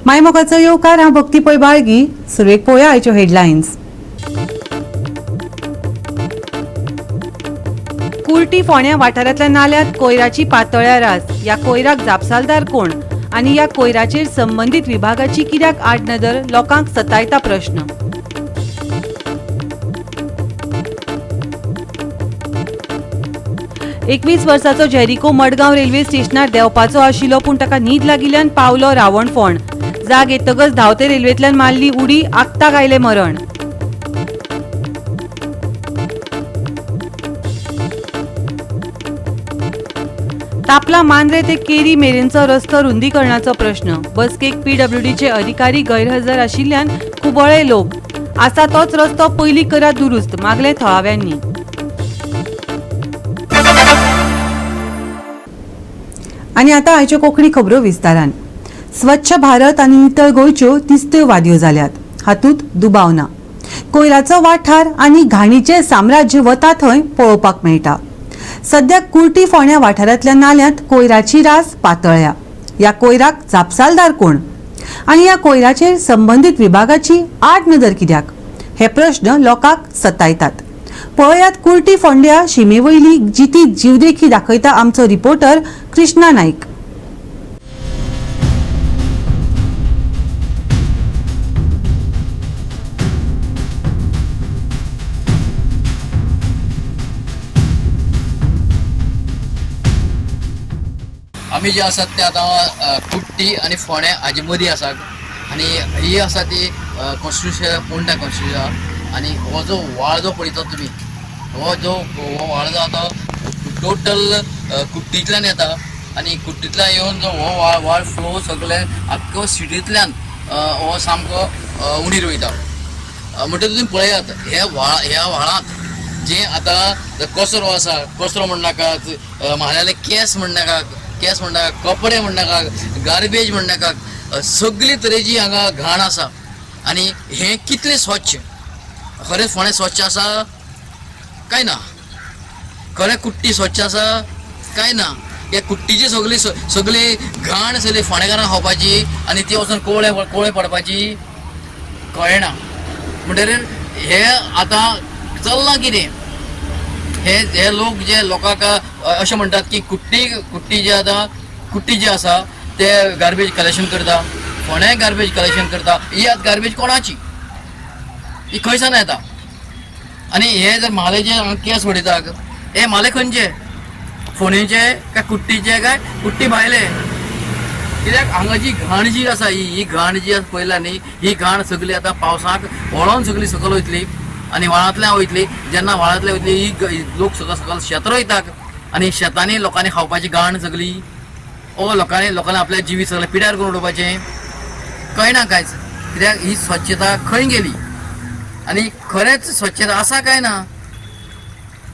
मायमोगाचो येवकार हांव भक्ती पै बाळगी. सुरवेक पळोवया आयच्यो हेडलायन्स. कुर्टी फोंड्या वाठारांतल्या नाल्यांत कोयराची पातळ्या रास. ह्या कोयराक जापसालदार कोण आनी ह्या कोयराचेर संबंदीत विभागाची कित्याक आडनदर लोकांक सतायता प्रश्न. एकवीस वर्साचो जेरिको मडगांव रेल्वे स्टेशनार देंवपाचो आशिल्लो पूण ताका न्हीद लागिल्ल्यान पावलो रावणफोंड. जाग येतकच धांवते रेल्वेंतल्यान मारली उडी, आगताक आयलें मरण. तापला मांद्रे ते केरी मेरेनचो रस्तो रुंदीकरणाचो प्रश्न. बसकेक पीडब्ल्यूडीचे अधिकारी गैरहजर आशिल्ल्यान खुबळे लोक. आसा तोच रस्तो पयलीं करा दुरुस्त, मागले थळाव्यांनी. आनी आतां आयच्यो कोंकणी खबरो विस्तारान. स्वच्छ भारत आनी नितळ गोंयच्यो तिस्त्यो वादयो जाल्यात. हातूंत दुबाव ना. कोयराचो वाठार आनी घाणीचें साम्राज्य वता थंय पळोवपाक मेळटा. सध्या कुर्टी फोंड्या वाठारांतल्या नाल्यांत कोयराची रास पातळ्ळ्या. ह्या कोयराक जापसालदार कोण आनी ह्या कोयराचेर संबंदीत विभागाची आडनदर कित्याक, हे प्रश्न लोकांक सतायतात. पळयात कुर्टी फोंड्या शिमेवयली जिती जीवदेखी दाखयता आमचो रिपोर्टर कृष्णा नाईक. आमी जे आसात ते आतां कुट्टी आनी फोंड्या हाजे मदीं आसात. आनी ही आसा ती कॉन्स्टिट्युशन पोंडा कॉन्स्टिट्युशन. आनी हो जो व्हाळ जो पळयता तुमी, हो व्हाळ जो आतां टोटल कुट्टींतल्यान येता. आनी कुट्टींतल्यान येवन जो हो व्हाळ फ्लो सगळे आख्खो सिटींतल्यान हो सामको उणीर वयता. म्हणटकीर तुमी पळयात ह्या व्हाळांत जे आतां कचरो आसा, कचरो म्हणनाकात, म्हाल्याले केस म्हणनाकात, कपडे म्हणनाका, गार्बेज म्हणनाका, सगळी तरेची हांगा घाण आसा. आनी हें कितलें स्वच्छ? खरें फोंडें स्वच्छ आसा काय ना? खरें कुट्टी स्वच्छ आसा काय ना? हे कुट्टीची सगळी घाण सगळी फोंडेकारांक खावपाची आनी ती वचून कोळे पडपाची कळना. म्हणटकीर हे आतां चल्लां कितें? हे लोक जे लोकांक अशें म्हणटात की कुट्टी जे आसा ते गार्बेज कलेक्शन करता, फोंड्या गार्बेज कलेक्शन करता. ही आतां गार्बेज कोणाची? ही खंयसान येता? आनी हे जर म्हाले जे केस उडयतात, हे म्हाले खंयचे? फोंडेचे काय कुट्टीचे काय कुट्टी भायले? कित्याक हांगा जी घाण जी आसा, ही घाण जी पळयला न्ही, ही घाण सगळी आतां पावसाक व्हाळोवन सगळी सकयल वयतली आनी व्हाळांतल्यान वयतली. जेन्ना व्हाळांतल्यान वयतली ही लोक सकयल शेत रोयतात आनी शेतांनी लोकांनी खावपाची घाण सगळी लोकांनी आपल्या जिवीत सगळें पिड्यार करून उडोवपाचें कळना कांयच. कित्याक ही स्वच्छता खंय गेली आनी खरेंच स्वच्छता आसा काय ना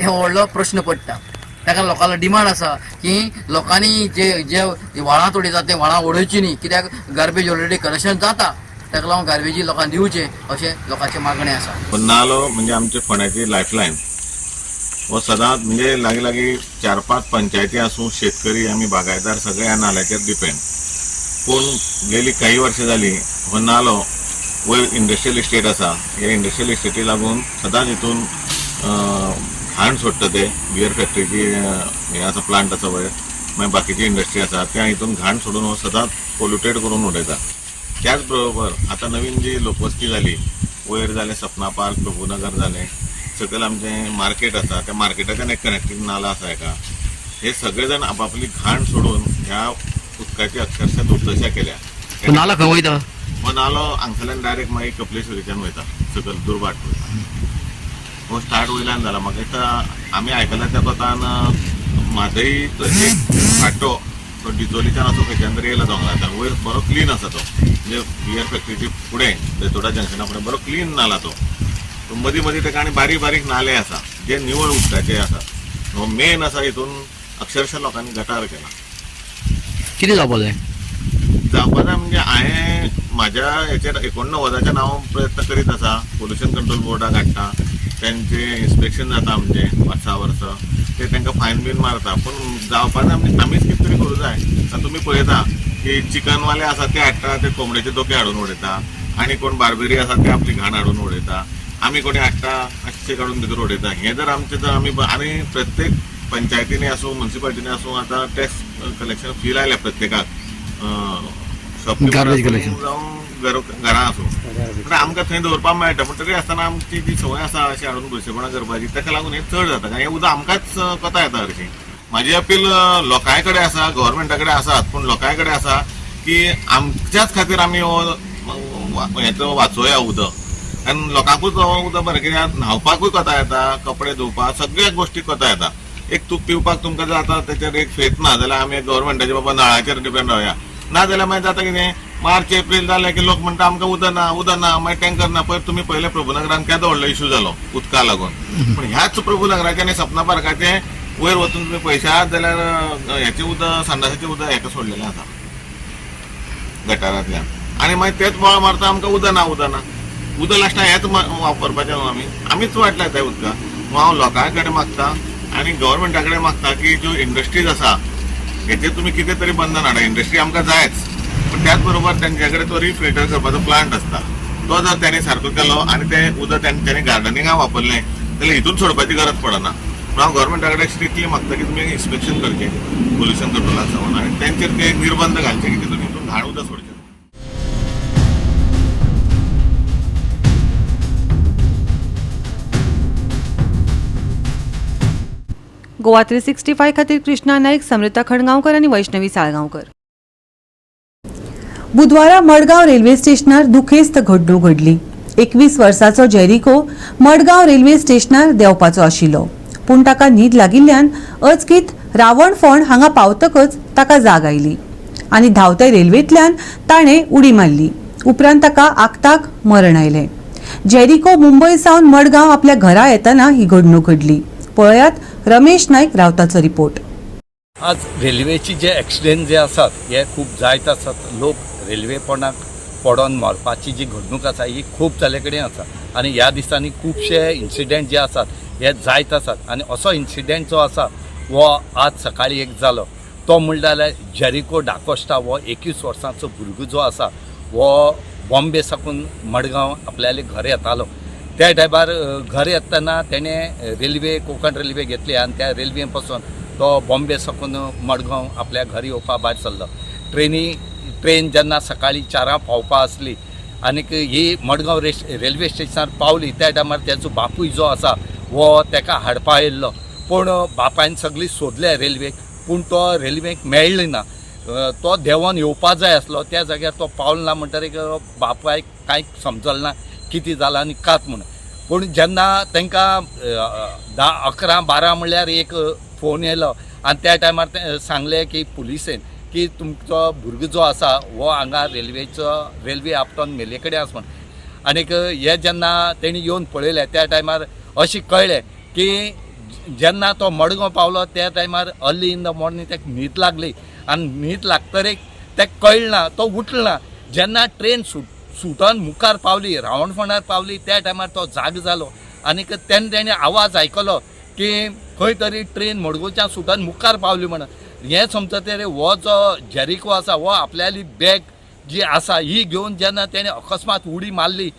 हे व्हडलो प्रश्न पडटा. ताका लोकांचो डिमांड आसा की लोकांनी जे व्हाळांत उडयतात ते व्हाळां उडोवची न्ही, कित्याक गार्बेज ऑलरेडी कलेक्शन जाता, ताका लागून गार्बेजी लोकांक दिवचे अशें लोकांचे मागणें आसा. नालो म्हणजे आमचे फोंड्याची लायफलायन. हो सदांच म्हणजे लागीं 4-5 पंचायती आसूं, शेतकरी आमी बागायदार सगळे ह्या नाल्याचेर डिपेंड. पूण गेली काही वर्सां जाली हो नालो वयर इंडस्ट्रियल इस्टेट आसा. हे इंडस्ट्रियल इस्टेटी लागून सदांच हितून घाण सोडटा ते बियर फॅक्टरीची हे आसा, प्लांट आसा वयर, मागीर बाकीची इंडस्ट्री आसा, त्या हितून घाण सोडून हो सदांच पोल्युटेड करून उडयता. त्याच बरोबर आता नवीन जी लोकवस्ती जाली, वयर जालें सपना पार्क, प्रभुनगर जालें, सकयल आमचें मार्केट आसा, त्या मार्केटाच्यान एक कनेक्टिंग नाला आसा एका. हे सगळे जाण आपापली घाण सोडून ह्या उदकाची अक्षरशः दुर्दशा केल्या. नाला खंय वयता? हो नालो हांगसरल्यान डायरेक्ट मागीर कपलेश्वरीच्यान वयता, सकयल दुर्बाट वयता. हो स्टार्ट वयल्यान जाला. म्हाका दिसता आमी आयकल्या त्या कोतान म्हादई एक फाटो तो डिचोलीच्यान असो खंयच्यान तरी येयला दोंगरांतल्यान. वयर बरो क्लीन आसा तो, म्हणजे बियर फॅक्टरीची फुडें बेतोडा जंक्शना फुडें बरो क्लीन नाला तो. मदीं मदीं ताका आनी बारीक बारीक नाले आसा जे निवळ उदकाचे आसा. हो मेन आसा, हितून अक्षरशः लोकांनी गटार केला. कितें जावपा जाय? जावपा जाय म्हणजे हांवें म्हाज्या हेचेर 89 हांव प्रयत्न करीत आसा. पोल्युशन कंट्रोल बोर्डाक हाडटा, त्यांचे इन्स्पेक्शन जाता म्हणजे वर्सा वर्स, ते तांकां फायन बीन मारता. पूण जावपा जाय म्हणजे आमीच कितें तरी करूं जाय. आतां तुमी पळयता की चिकनवाले आसा ते हाडटा ते कोंबड्याचे दोके हाडून उडयता आनी कोण बार्बेरी आसा ते आपली घाण हाडून उडयता आमी कोणी हाडटा अशें काडून भितर उडयता हे जर आमचे जर आमी आनी प्रत्येक पंचायतीनी आसूं म्युन्सिपालिटीनी आसूं आतां टॅक्स कलेक्शन फी लायल्या प्रत्येकाक Garbage collection. जावं घरां आसूं पण आमकां थंय दवरपाक मेळटा पूण तरी आसतना आमची जी संवय आसा अशी हाडून बुरशेपणां करपाची ताका लागून हे चड जाता कारण हें उदक आमकांच कोता येता हरशीं म्हाजी अपील लोकांय कडेन आसा गव्हर्मेंटा कडेन आसात पूण लोकांय कडेन आसा की आमच्याच खातीर आमी हेचो वाचोवया उदक आनी लोकांकूच उदक बरें कित्याक न्हांवपाकूय कोता येता कपडे धुवपाक सगळ्या गोश्टी कोता येता एक तूप पिवपाक तुमकां जर आतां तेचेर एक फेथ ना जाल्यार आमी गव्हर्मेंटाचे बाबा नळाचेर डिपेंड रावया ना जाल्यार मागीर जाता कितें मार्च एप्रील जालें की लोक म्हणटा आमकां उदक ना मागीर टँकर ना पयर तुमी पयले प्रभुनगरान केदो व्हडलो इश्यू जालो उदका लागून पूण ह्याच प्रभुनगराचे आनी सपना पार्काचे वयर वचून तुमी पयशे आहात जाल्यार हेचें उदक संडासाचें उदक हेका सोडलेलें आसा गटारांतल्यान आनी मागीर तेच बोळ मारता आमकां उदक ना उदक लास्टाक हेच वापरपाचें न्हू आमीच वाटल्या त्या उदकाक हांव लोकां कडेन मागता आनी गव्हर्मेंटा कडेन मागता की ज्यो इंडस्ट्रीज आसा हेचेर तुमी कितें तरी बंधन हाडा इंडस्ट्री आमकां जायच पण त्याच बरोबर तेंचे कडेन तो रिफिल्टर करपाचो प्लांट आसता तो जर तेणी सारको केलो आनी तें उदक तेणी गार्डनिंगाक वापरलें जाल्यार हितून सोडपाची गरज पडना पूण हांव गव्हर्मेंटा कडेन स्ट्रिक्टली मागता की तुमी इन्स्पेक्शन करचें पोल्युशन कंट्रोलाक सावन आनी तेंचेर ते निर्बंध घालचे की तुमी हितून घाण उदक सोडचें गोवा 365 खातीर कृष्णा नाईक, समृता खडगांवकर आनी वैष्णवी साळगांवकर. बुधवारा मडगांव रेल्वे स्टेशनार दुखेस्त घडणूक घडली. 21 वर्साचो जेरिको मडगांव रेल्वे स्टेशनार देंवपाचो आशिल्लो पूण ताका न्हीद लागिल्ल्यान अचकीत रावणफोंड हांगा पावतकच ताका जाग आयली आनी धांवते रेल्वेंतल्यान ताणें उडी मारली. उपरांत ताका आगताक मरण आयलें. जेरिको मुंबय सावन मडगांव आपल्या घरा येताना ही घडणूक घडली. पळयात रमेश नाईक रावताचो रिपोर्ट. आज रेल्वेची जे ॲक्सिडेंट जे आसात हे खूब जायत आसात. लोक रेल्वे पोंडाक पडोन मरपाची जी घडणूक आसा ही खूब जाले कडेन आसा आनी ह्या दिसांनी खुबशे इन्सिडेंट जे आसात हे जायत आसात आनी असो इन्सिडेंट जो आसा वो आज सकाळी एक जालो तो म्हणल्यार जेरिको डाकोस्टा वो 21 वर्सांचो भुरगो जो आसा वो बॉम्बे साकून मडगांव आपल्याले घर येतालो. त्या टायमार घर येतना तेणें रेल्वे कोंकण रेल्वे घेतली आनी त्या रेल्वेन पासून तो बॉम्बे साकून मडगांव आपल्या घर येवपा भायर सरलो. ट्रेन जेन्ना सकाळी 4 पावपा आसली आनीक ही मडगांव रेल्वे स्टेशनार पावली त्या टायमार तेजो बापूय जो आसा वो तेका हाडपा येयल्लो पूण बापायन सगळी सोदले रेल्वेक पूण तो रेल्वेक मेळ्ळी ना. तो देंवोन येवपा जाय आसलो त्या जाग्यार तो पावलो ना म्हणटरीक बापायक कांय समजलें ना कितें जालां आनी कात म्हणून. पूण जेन्ना तांकां 10-11-12 म्हणल्यार एक फोन येयलो आनी त्या टायमार ते सांगलें की पुलिसेन की तुमचो भुरगो जो आसा हो हांगा रेल्वे आपटोन मेले कडेन आसा म्हण. आनीक हे जेन्ना तेणी येवन पळयलें त्या टायमार अशें कळ्ळें की जेन्ना तो मडगांव पावलो त्या टायमार अर्ली इन द मॉर्निंग ताका न्हीद लागली आनी न्हीद लागतरीक ताका कळना तो उठला. जेन्ना ट्रेन सुटोन मुखार पावली रावणफोंडार पावली त्या टायमार तो जाग जालो आनीक तेणे आवाज आयकलो की खंय तरी ट्रेन मडगांवच्यान सुटोन मुखार पावली म्हणून. हें समजता हो जो जेरिको आसा हो आपल्याली बॅग जी आसा ही घेवन जेन्ना तेणे अकस्मात उडी मारली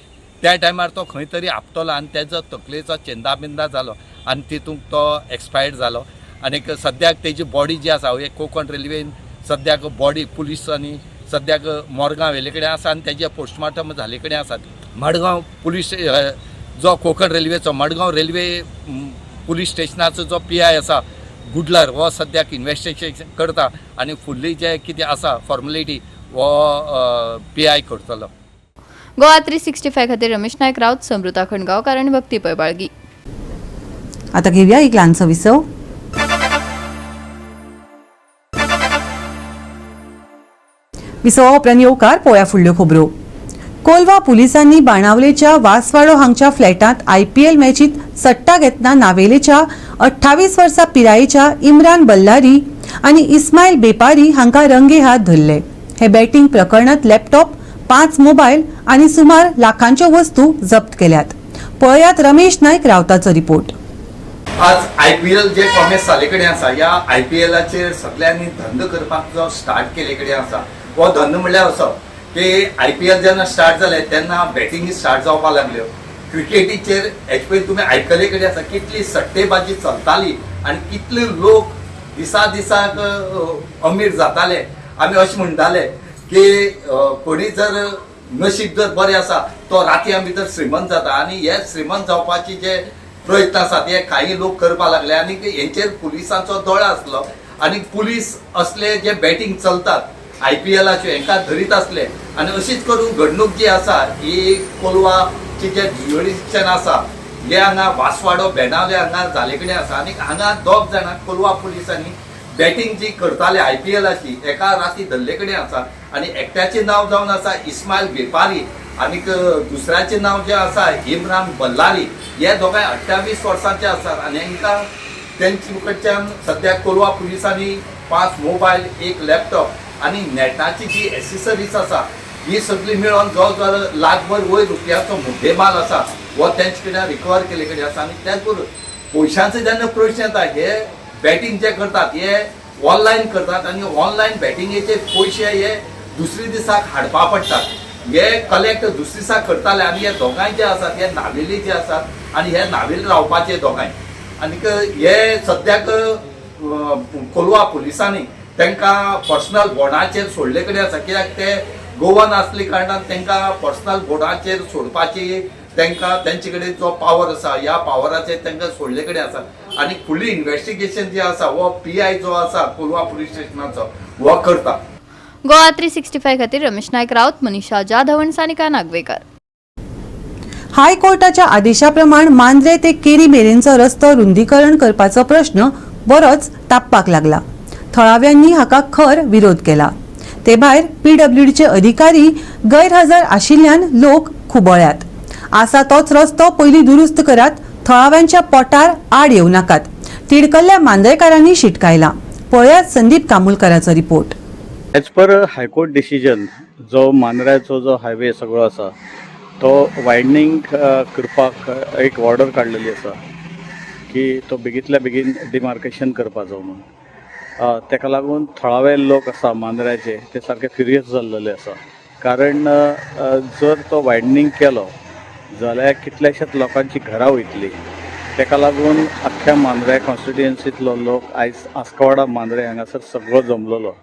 त्या टायमार तो खंय तरी आपटलो आनी तेजो तकलेचो चेंदा जालो आनी तितूंत तो एक्सपायर्ड जालो. आनीक सद्याक तेजी बॉडी जी आसा हे कोंकण रेल्वेन सद्याक बॉडी पुलिसांनी सद्याक मोरगांव व्हेले कडेन आसा आनी तेजे पोस्टमार्टम जाले कडेन आसात. मडगांव पुलीस जो कोंकण रेल्वेचो मडगांव रेल्वे पुलीस स्टेशनाचो जो PI आसा गुडलर हो सद्याक इन्वेस्टिगेशन करता आनी फुडली जे कितें आसा फॉर्मेलिटी हो PI करतलो. गोवा 365 खातीर रमेश नायक रावत, समृता खणगांवकार आनी भक्ती पै बाळगी. आता घेऊया एक ल्हानसो विसव. विसवा उपरांत येवकार पळोवया फुडल्यो खबरो. कोलवा पुलिसांनी बाणावलेच्या वासवाडो हांगच्या फ्लॅटांत IPL मॅचीत सट्टा घेतना नावेलेच्या 28 वर्सां पिरायेच्या इम्रान बल्लारी आनी इस्माईल बेपारी हांकां रंगेहात धरले. हे बॅटिंग प्रकरणांत लॅपटॉप, 5 मोबायल आनी सुमार लाखांच्यो वस्तू जप्त केल्यात. पळयात रमेश नाईक रावताचो रिपोर्ट. आज IPL जे कॉमेस जाले कडेन आसा ह्या IPLाचेर सगळ्यांनी धंदो करपाक जो स्टार्ट केले कडेन आसा हो धंदो म्हणल्यार असो की IPL जेन्ना स्टार्ट जाले तेन्ना बॅटिंगी स्टार्ट जावपाक लागल्यो. क्रिकेटीचेर हेचे पयलीं तुमी आयकले कडेन आसा कितली सट्टेबाजी चलताली आनी कितले लोक दिसा दिसाक अमीर जाताले. आमी अशें म्हणटाले की कोणी जर नशीब जर बरें आसा तो रातयां भितर श्रीमंत जाता आनी हे श्रीमंत जावपाचे जे प्रयत्न आसात हे काही लोक करपाक लागले आनी हेंचेर पुलिसांचो दोळो आसलो आनी पुलीस असले जे बॅटिंग चलतात IPLाच्यो हेंकां धरीत आसले आनी अशीच करून घडणूक जी आसा ही कोलवाची जे ज्युरिडिक्शन आसा हे हांगा वासवाडो बेनावले हांगा जाले कडेन आसा आनी हांगा 2 जाणांक कोलवा पुलिसांनी बॅटिंग जी करताले IPLाची एका राती धरले कडेन आसा आनी एकट्याचें नांव जावन आसा इस्माईल बेपारी आनी दुसऱ्याचें नांव जें आसा इम्रान बल्लारी. हे दोगांय 28 वर्सांचे आसात आनी हांकां तेंचे कडच्यान सद्याक कोलवा पुलिसांनी 5 मोबायल 1 लॅपटॉप आनी नेटाची जी एसेसरीज आसा ही सगळी मेळोन जवळ लाखभर वयर रुपयाचो मुद्देमाल आसा हो तेंचे कडल्यान रिकवर केले कडेन आसा. आनी त्याच बरोबर पयशांचो जेन्ना प्रश्न येता हे बॅटिंग जे करतात हे ऑनलायन करतात आनी ऑनलायन बॅटिंगेचे पयशे हे दुसरे दिसाक हाडपा पडटात. हे कलेक्ट दुसरे दिसाक करताले आनी हे दोगांय जे आसात हे नावेली जे आसात आनी हे नावेली रावपाचे दोगांय. आनीक हे सद्याक कोलवा पुलिसांनी तांकां पर्सनल बॉन्डाचेर सोडले कडेन आसा कित्याक ते गोवन आसले कारणान तांकां पर्सनल बॉन्डाचेर सोडपाची तांकां तेंचे कडेन जो पावर आसा ह्या पावराचेर तांकां सोडले कडेन आसा. आनी फुडली इन्व्हेस्टिगेशन जे आसा हो PI जो आसा कोलवा पुलीस स्टेशनाचो हो करता. गोवा 365 खातीर रमेश नायक रावत, मनीषा जाधव आनी सानिका नागवेकर. हायकोर्टाच्या आदेशाप्रमाण मांद्रे ते केरी मेरेनचो रस्तो रुंदीकरण करपाचो प्रश्न बरोच तापपाक लागला. थळाव्यांनी हाका खर विरोध केला. ते भायर PWDचे अधिकारी गैरहजर आशिल्ल्यान लोक खुबळ्यात. आसा तोच रस्तो पयलीं दुरुस्त करात, थळाव्यांच्या पोटार आड येवं नाकात. तिडकल्ल्या मांद्रेकारांनी शिटकायला. पळयात संदीप कामुलकराचो report. As per high court decision जो मांद्र्याचो जो हायवे सगळो आसा तो वायडनींग करपाक एक ऑर्डर काडलेली आसा की तो बेगींतल्या बेगीन डिमार्केशन करपाचो म्हणून. तेका लागून थळावे लोक आसा मांद्र्याचे ते सारके फ्युरियस जाल्लेले आसा. कारण जर तो वायडनींग केलो जाल्यार कितल्याशाच लोकांची घरां वयतली. तेका लागून अख्ख्या मांद्रे कॉन्स्टिट्युएन्सींतलो लोक आयज आस्कवाडा मांद्रे हांगासर सगळो जमलेलो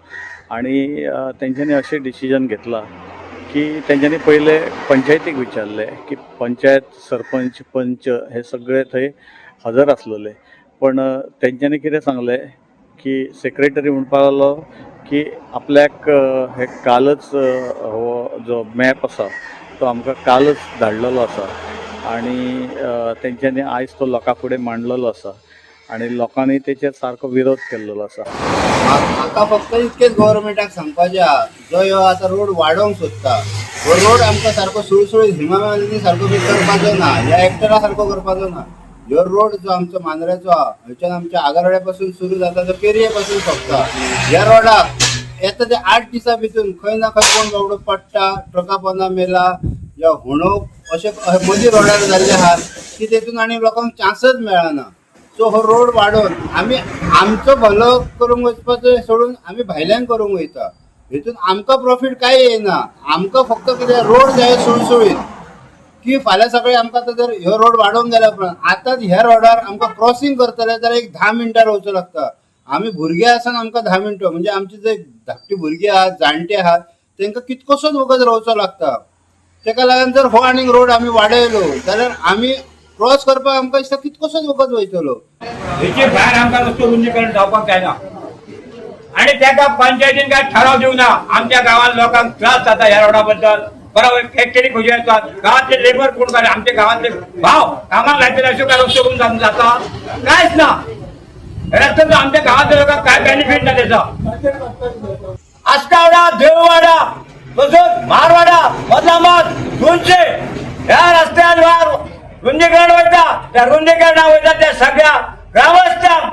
आनी तेंच्यांनी अशें डिसिजन घेतला की तेंच्यांनी पयले पंचायतीक विचारले की पंचायत सरपंच पंच हे सगळे थंय हजर आसलेले. पण तेंच्यांनी कितें सांगलें की सेक्रेटरी म्हणपाक लागलो की आपल्याक हे कालच हो जो मॅप आसा तो आमकां कालच धाडलेलो आसा आनी तेंच्यांनी आयज तो लोकां फुडें मांडलेलो आसा आनी लोकांनी तेचेर सारको विरोध केल्लो आसा. म्हाका फक्त इतकेच गव्हर्मेंटाक सांगपाचें आहा जो ह्यो आतां रोड वाडोवंक सोदता हो रोड आमकां सारको सुळसुळीत हिमालयानी सारको करपाचो ना, ह्या एक्टरा सारको करपाचो ना. ह्यो रोड जो आमचो मांद्र्याचो आहा हयच्यान आमच्या आगारड्या पासून सुरू जाता तो केरये पासून सोंपता. ह्या रोडाक येता ते 8 दिसां भितर खंय ना खंय कोण बाबडो पडटा, ट्रका पोंदा मेला या होणोक अशें मदीं रोडार जाल्ले आहात की तेतून आनी लोकांक चान्सच मेळना. सो हो रोड वाडोवन आमी आमचो भलो करूंक वचपाचो सोडून आमी भायल्यान करूंक वयता. हेतून आमकां प्रॉफीट कांय येना. आमकां फक्त कितें रोड जाय सुळसुळीत की फाल्यां सकाळीं आमकां जर ह्यो रोड वाडोवंक गेल्या उपरांत आतांच ह्या रोडार आमकां क्रॉसींग करतले जाल्यार एक 10 मिनटां रावचो लागता. आमी भुरगे आसन आमकां 10 मिनटां म्हणजे आमचे जे धाकटी भुरगीं आहात जाणटे आहात तांकां कितकोसोच वगत रावचो लागता. तेका लागून जर हो आनीक रोड आमी वाडयलो जाल्यार आमी क्रॉस करपाक आमकां दिसता कितकोसोच वगत वयतलो. हेचे भायर आमकां रस्तो रुंदीकरण जावपाक जायना आनी तेका पंचायतीन कांय ठराव दिवना. आमच्या गांवांत लोकांक त्रास जाता ह्या रोडा बद्दल. बरोबर फॅक्टरी खंय येतात, गांवांतले लेबर कोण काडे, आमच्या गांवांतले भाव कामाक लायतले अशें काय रस्तो करून जाता कांयच ना. रस्त्याचो आमच्या गांवांतल्या लोकांक काय बेनिफीट ना तेचो. आस्कावडा, देववाडा तसोच मारवाडा, बदलामात, दोनशे ह्या रस्त्यार रुंदीकरण वयता. त्या रुंदीकरणा वयता त्या सगळ्या ग्रामस्थांक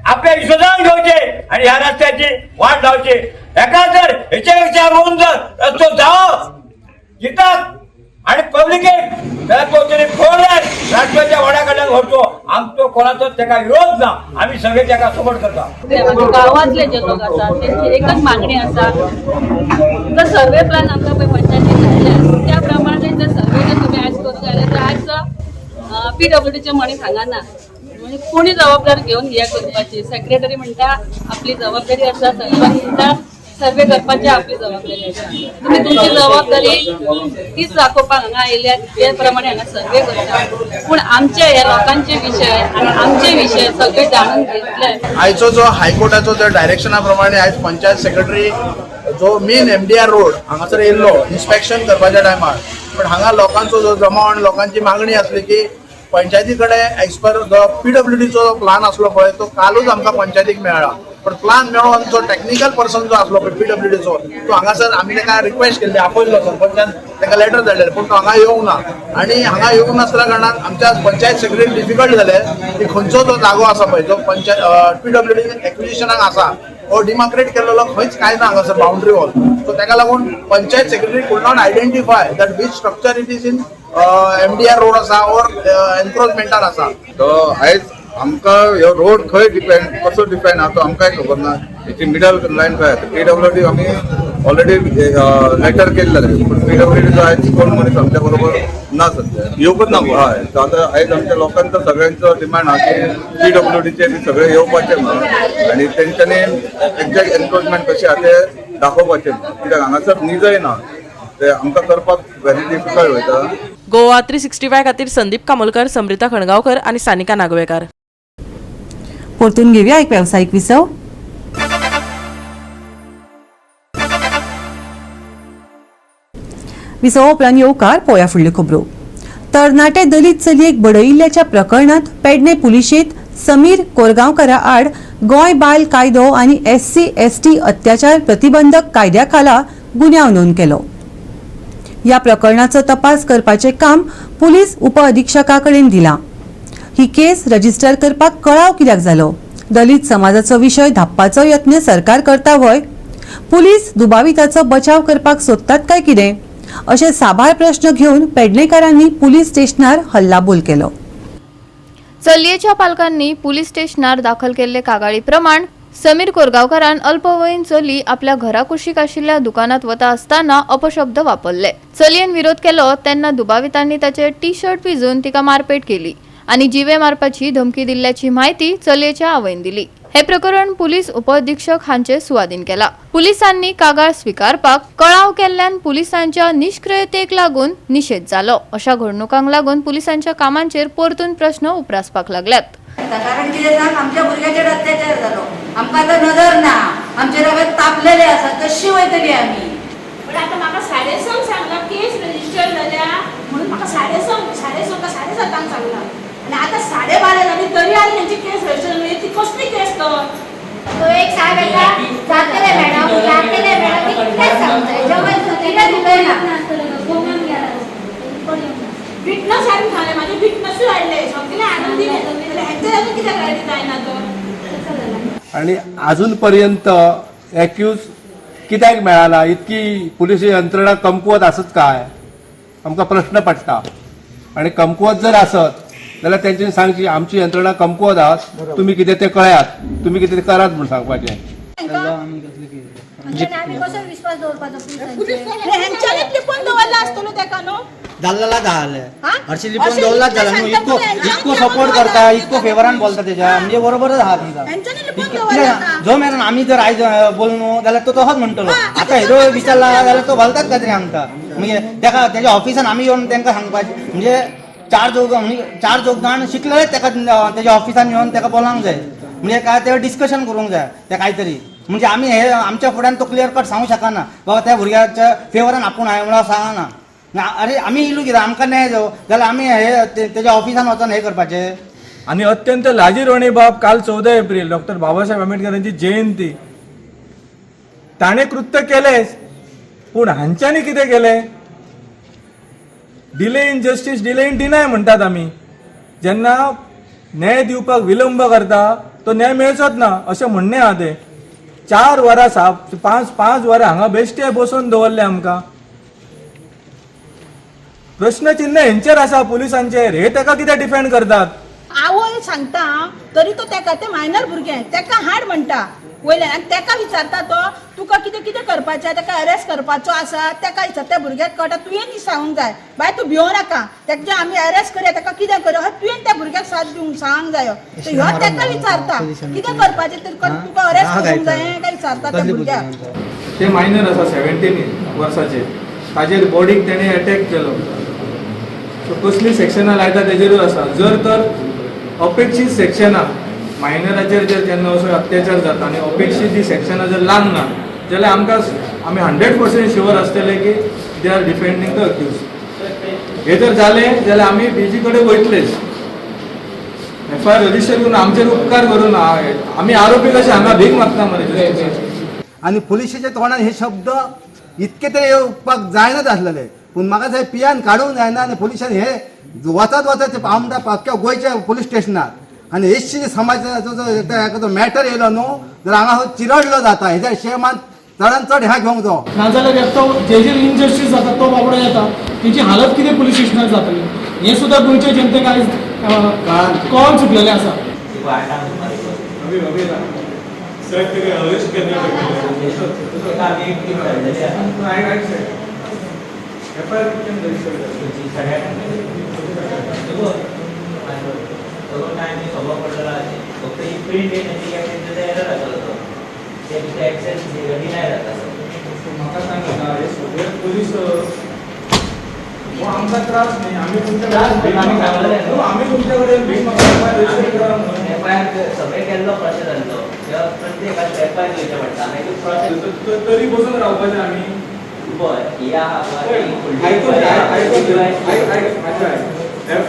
आपल्या हिशोबान घेवचे आनी ह्या रस्त्याची वाट लावची. हेका जर हेचे पेक्षा होऊन जर रस्तो जावप दितात आणि पब्लिकेक त्याला तो तरी फोन राजकीयच्या वडा कडल्यान व्हरचो. आमचो कोणाचोच त्याका विरोध ना, आम्ही सगळे त्याका सपोर्ट करता. गावातले जे लोक आसा त्यांची एकच मागणी आसा, जर सर्वे प्लॅन आमकां पळय पंचायतीन धाडले त्या प्रमाणे जर सर्वे जर तुम्ही आयज करूंक जाय तर आयज PWDचे मनीस हांगा ना, म्हणजे कोणी जबाबदारी घेऊन हे करपाची. सेक्रेटरी म्हणटा आपली जबाबदारी आसा, सरपंच म्हणटा सर्वे करपाची आपली जबाबदारी आसा. तुम्ही तुमची जबाबदारी तीच दाखोवपाक हांगा आयल्या, ते प्रमाणे हांगा सर्वे करता. पूण आमचे हे लोकांचे विशय आनी आमचे विशय सगळे जाणून घेतले. आयचो जो हायकोर्टाचो जो डायरेक्शना प्रमाणे आयज पंचायत सेक्रेटरी जो मेन MDR रोड हांगासर येयल्लो इन्स्पेक्शन करपाच्या टायमार, पण हांगा लोकांचो जो जमावण, लोकांची मागणी आसली की पंचायती कडेन एज पर जो PWDचो जो प्लान आसलो पळय तो कालूच आमकां पंचायतीक मेळ्ळा. पण प्लान मेळोन जो टेक्निकल पर्सन जो आसलो पळय PWDचो तो हांगासर आमी ताका रिक्वेस्ट केल्ली, आपयल्लो सरपंचान ताका लेटर धाडलेलें, पूण तो हांगा येवंक ना. आनी हांगा येवंक नासल्या कारणान आमच्या पंचायत सेक्रेटरी डिफिकल्ट जालें की खंयचो जो जागो आसा पळय जो पंचायत PWD एक्विजिशनाक आसा हो डिमार्केट केलेलो खंयच काय ना हांगासर बाउंड्री वॉल. सो ताका लागून पंचायत सेक्रेटरी कुड not identify that which structure it is in MDR road आसा ऑर एन्क्रोचमेंटार आसा. तो आयज आमकां ह्यो रोड खंय डिपेंड कसो डिपेंड आहा तो आमकांय खबर ना. हेची मिडल लायन खंय आसा. PWD आमी ऑलरेडी लेटर केल्लें, पूण PWDचो आयज कोण मनीस आमच्या बरोबर ना सध्या, येवकच ना. हय, सो आतां आयज आमच्या लोकांचो सगळ्यांचो डिमांड आहा की PWDचे बी सगळे येवपाचे म्हणून, आनी तेंच्यांनी एक्झॅक्ट एन्क्रोचमेंट कशें आहा ते दाखोवपाचें, कित्याक हांगासर निजय ना, ते आमकां करपाक व्हेरी डिफिकल्ट वयता. गोवा 365 खातीर संदीप कामोलकर, समृता खणगांवकर आणि सानिका नागवेकर. परतून घेऊया एक व्यावसायिक विसव. विसव उपरांत येवकार पळोवया फुडल्यो खबरो. तरणाटे दलित चलयेक बडयिल्ल्याच्या प्रकरणात पेडणे पुलिशेंत समीर कोरगांवकारा आड गोंय बायल कायदो आनी SC/ST अत्याचार प्रतिबंधक कायद्या खाला गुन्यांव नोंद केलो. ह्या प्रकरणाचो तपास करपाचें काम पुलीस उपअधिक्षका कडेन दिलां. ही केस रजिस्टर करपाक कळाव कित्याक जालो? दलित समाजाचो विशय धापपाचो यत्न सरकार करता वय? पुलीस दुबाविताचो बचाव करपाक सोदतात काय कितें? अशे साबार प्रश्न घेवन पेडणेकारांनी पुलीस स्टेशनार हल्लाबोल केलो. चलयेच्या पालकांनी पुलीस स्टेशनार दाखल केल्ले कागाळी प्रमाण समीर कोरगांवकारान अल्पवयीन चली आपल्या घरा कुशीक आशिल्ल्या दुकानात वता आसतना अपशब्द वापरले. चलयेन विरोध केलो तेन्ना दुबावितांनी ताचे टी-शर्ट पिजून तिका मारपेट केली आणि जिवे मारपाची धमकी दिल्ल्याची माहिती चलयेच्या आवयन दिली. हे प्रकरण पुलीस उपअधीक्षक हांचे सुवाधीन केला. पुलिसांनी कागाळ स्वीकारपाक कळाव केल्ल्यान पुलिसांच्या निष्क्रियतेक लागून निषेध जालो. अशा घडणुकांक लागून पुलिसांच्या कामांचेर परतून प्रश्न उपरासपाक लागल्यात. कारण कितें सांग आमच्या भुरग्याचेर अत्याचार जालो, आमकां आतां नदर ना, आमचे रगत तापलेले आसा, कशी वयतली आमी? पण आता म्हाका 6:30 सांगला केस रजिस्टर जाल्या म्हणून म्हाका 6:30 का 7:30 सांगला आणि आता 12:30 जाली तरी आनी यांची केस रजिस्टर नाही. ती कसली केस तो एक साहेब येता जातले मॅडम जातले मॅडम कितले सांगताय जेवण सुद्धा दिलंय ना विटनेस आनी झाले माझे विटनेस वाढले सगळे आनंदी ह्यांचे अजून किती राहिली जायना तो. आणि अजूनपर्यंत एक्यूज कित्याक मेळाला? इतकी पुलीस यंत्रणा कमकुवत आसत काय? आमकां प्रश्न पडटा. आणि कमकुवत जर आसत जाल्यार तेंच्यांनी सांगची आमची यंत्रणा कमकुवत आहात, तुम्ही कितें ते कळयात, तुम्ही कितें करात म्हणून सांगपाचें. जाल्ला जाले हरशी लिपोन दवरलाच जाला न्हू. इतको सपोर्ट करता, इतको फेवरान बोलता तेच्या म्हणजे बरोबरच आहा तुमचा. जो मेरेन आमी जर आयज बोललो जाल्यार तो तसोच म्हणटलो. आता हेरो विचारला जाल्यार तो बोलतात काय तरी सांगता. म्हणजे तेका तेच्या ऑफिसान आमी येवन तेंका सांगपाचें म्हणजे चार चौग जाण शिकलेले तेका तेच्या ऑफिसान येवन तेका बोलावंक जाय. म्हणजे काय ते डिस्कशन करूंक जाय ते काहीतरी. म्हणजे आमी हे आमच्या फुड्यान तो क्लियर कट सांगू शकना बाबा त्या भुरग्याच्या फेवरान आपूण हांवें म्हणून सांगना. अरे आमी इल्लो कितें आमकां न्याय जावं जाल्यार आमी हे तेच्या ऑफिसान वचून हे करपाचें. आणि अत्यंत लाजीरवाणी बाब काल 14 एप्रिल डॉक्टर बाबासाहेब आंबेडकरांची जयंती. ताणे कृत्य केलेच, पूण हांच्यांनी कितें केलें? Delay in justice delay in deny म्हणटात आमी. जेन्ना न्याय दिवपाक विलंब करता तो न्याय मेळचोच ना अशें म्हणणें आहा तें. 4 वरां 5 वरां हांगा बेश्टे बसोवन दवरले आमकां. प्रश्न चिन्ह हेंचेर आसा पुलिसांचेर. हे ताका कितें डिफेंड करतात? आवय सांगता तरी तो तेका ते मायनर भुरगे तेका हाड म्हणटा वयल्यान आनी तेका विचारता तो तुका कितें कितें करपाचें तेका अरेस्ट करपाचो आसा तेका विचार त्या भुरग्याक कळटा तुवें ती सांगूंक जाय बाय तूं भिवूं नाका तेका जे आमी अरेस्ट करया तेका कितें करया हय तुवें त्या भुरग्याक साथ दिवंक सांगूंक जायो ह्यो तेका विचारता कितें करपाचें तुका अरेस्ट करूंक जाय काय विचारता त्या भुरग्याक ते मायनर आसा 17 वर्साचे ताजेर बॉडीक तेणे अटॅक केलो सो कसली सेक्शनां लायता तेजेरूच आसा जर तर अपेक्षीत सेक्शनां मायनराचेर जर केन्ना असो अत्याचार जाता आनी अपेक्षीत ती सेक्शनां जर लागना जाल्यार आमी 100% शुअर आसतले की दे आर डिफेंडींग द अक्यूज हे जर जालें जाल्यार आमी डीजी कडेन वयतलेच FIR रजिस्टर करून आमचेर उपकार करून आमी आरोपी कशे हांगा भीक मागता मरे आणि पुलिशेच्या तोंडात हे शब्द इतके तरी येवपाक जायनाच आसलेले पूण म्हाका थंय पियान काडूंक जायना आनी पुलिशान हे वचत आमच्या अख्ख्या गोंयच्या पुलीस स्टेशनार आनी एससी समाजाचो मॅटर येयलो न्हू जाल्यार हांगा चिरडलो जाता हेज्या शेमान चडान चड ह्या घेवंक जावो नाजाल्यार तो जे इनजस्टीस जाता तो बाबडो येता तेची हालत कितें पुलीस स्टेशनार जातली हे सुद्दां गोंयच्या जनतेक आयज कळोन चुकलेलें आसा म्हाका सांगा हे सगळे पुलीस आमकां त्रास न्ही आमी तुमच्या कडेन भीक सगळे केल्लो प्रोसेस जाल्लो प्रत्येकाचे FIR घेवचे पडटा प्रोसेस तरी बसून रावपाचें आमी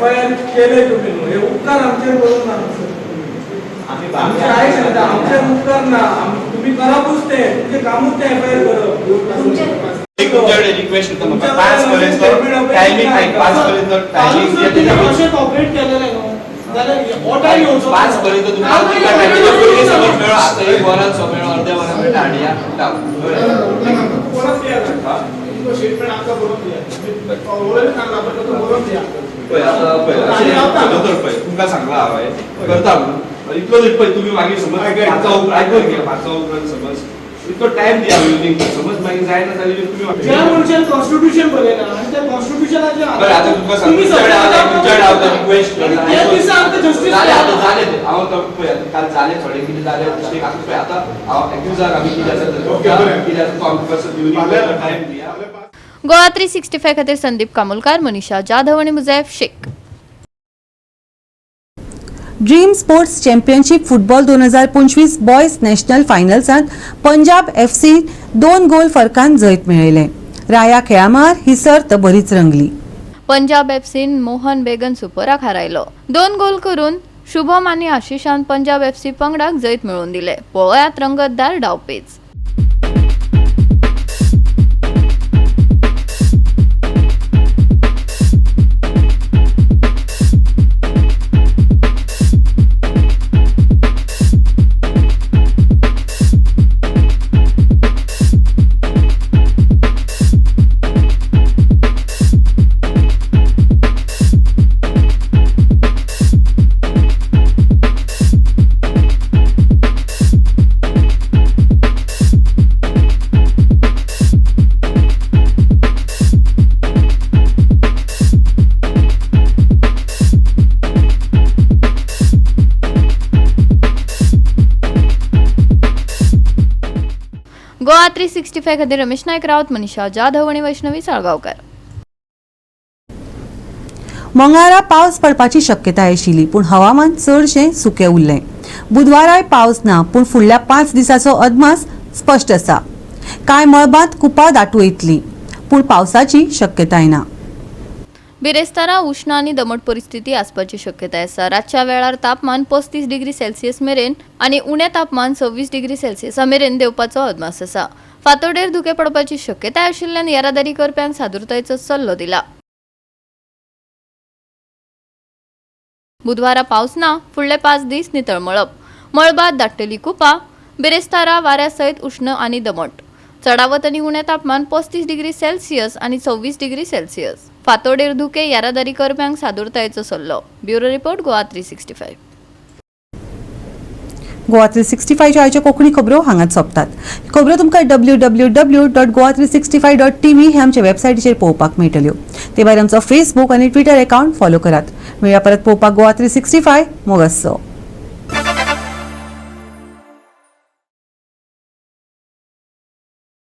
FIR केले तुम्ही न्हू हे उपकार आमचेर करूंक ना आमचे आय सांगता आमचेर उपकार ना तुम्ही करापूच ते तुमचे कामूच ते FIR करप तुमच्याकडे रिक्वेस्ट करता म्हाका 5 पर्यंत टायमिंग आहे 5 पर्यंत टायमिंग अशें कॉपरेट केलेले न्हू जाल्यार ऑर्डर घेवचो 5 पर्यंत तुम्ही टायमिंगा पयलीं समज मेळो आता एक वरान सो मेळो अर्ध्या वरान मेळटा हाडया कोणाक दिया तो स्टेटमेंट आमकां बरोवन दिया ऑलरेडी सांगला पण तो बरोवन दिया पळय आता पळय तुमकां सांगला हांवें करता म्हणून इतलो पळय तुम्ही मागीर समज आयकून घे 5 उपरांत समज इतको टाइम दिया युनिंग समज मागीर जायना जाल्यार तुम्ही ज्या मनशान कॉन्स्टिट्यूशन बरयला आनी त्या कॉन्स्टिट्यूशनाचे बरं आता तुमकां तुमच्याकडे रिक्वेस्ट करता त्या दिसा आमकां जस्टीस जाले ते हांव तो पळय काल जाले थोडे कितें जाले मिस्टेक आसा पळय आतां हांव एक्युजार आमी कितें आसा कितें आसा तो आमकां कसो युनिंग टाइम दिया गोवा 365 खातीर संदीप कामोलकार, मनीषा जाधव आणि Muzaif Sheikh. Dream sports championship football 2025 boys national फायनल्सात पंजाब FC 2 गोल फरकान जैत मेळयले. राया खेळामार ही सर्त बरीच रंगली. पंजाब FCन मोहन बेगन सुपराक हारायलो. 2 गोल करून शुभम आणि आशिशान पंजाब FC पंगडाक जैत मिळवून दिले. पळयात रंगतदार डावपेच. गोवा 365 खातीर रमेश नायक रावत, मनीषा जाधव आणि वैष्णवी साळगांवकर. मंगळारा पावस पडपाची शक्यताय आशिल्ली पूण हवामान चडशें सुकें उरलें. बुधवाराय पावस ना पूण फुडल्या 5 दिसांचो अदमास स्पश्ट आसा. कांय मळबांत कुपां दाटून येतली पूण पावसाची शक्यताय ना. बिरेस्तारा उष्ण आणि दमट परिस्थिती आसपाची शक्यताय आसा. रातच्या वेळार तापमान 35 डिग्री सेल्सियस मेरेन आणि उणे तापमान 26 डिग्री सेल्सियस मेरेन देवपाचो अदमास आसा. फातोडेर धुके पडपाची शक्यताय आशिल्ल्यान येरादारी करप्यांक सादुरतायेचो सल्लो दिला. बुधवारा पावस ना, फुडले 5 दीस नितळ मळब. मळबात दाटलेली कुपां. बिरेस्तारा वाऱ्या सयत उष्ण आणि दमट. चढावत आणि उणे तापमान 35 डिग्री सेल्सियस आणि 26 डिग्री सेल्सियस. फातोडेर धुके येरादारी करप्यांक सादुरतायेचो सल्लो. Bureau report Goa 365. गोवा 365च्या आयच्यो कोंकणी खबरो हांगाच सोंपतात. खबरो तुमकां www.goa365.tv हे आमचे वेबसायटीचेर पळोवपाक मेळटल्यो. ते भायर आमचो फेसबूक आनी ट्विटर अकाउंट फॉलो करात. मेळया परत पळोवपाक गोवा 365 मोगस.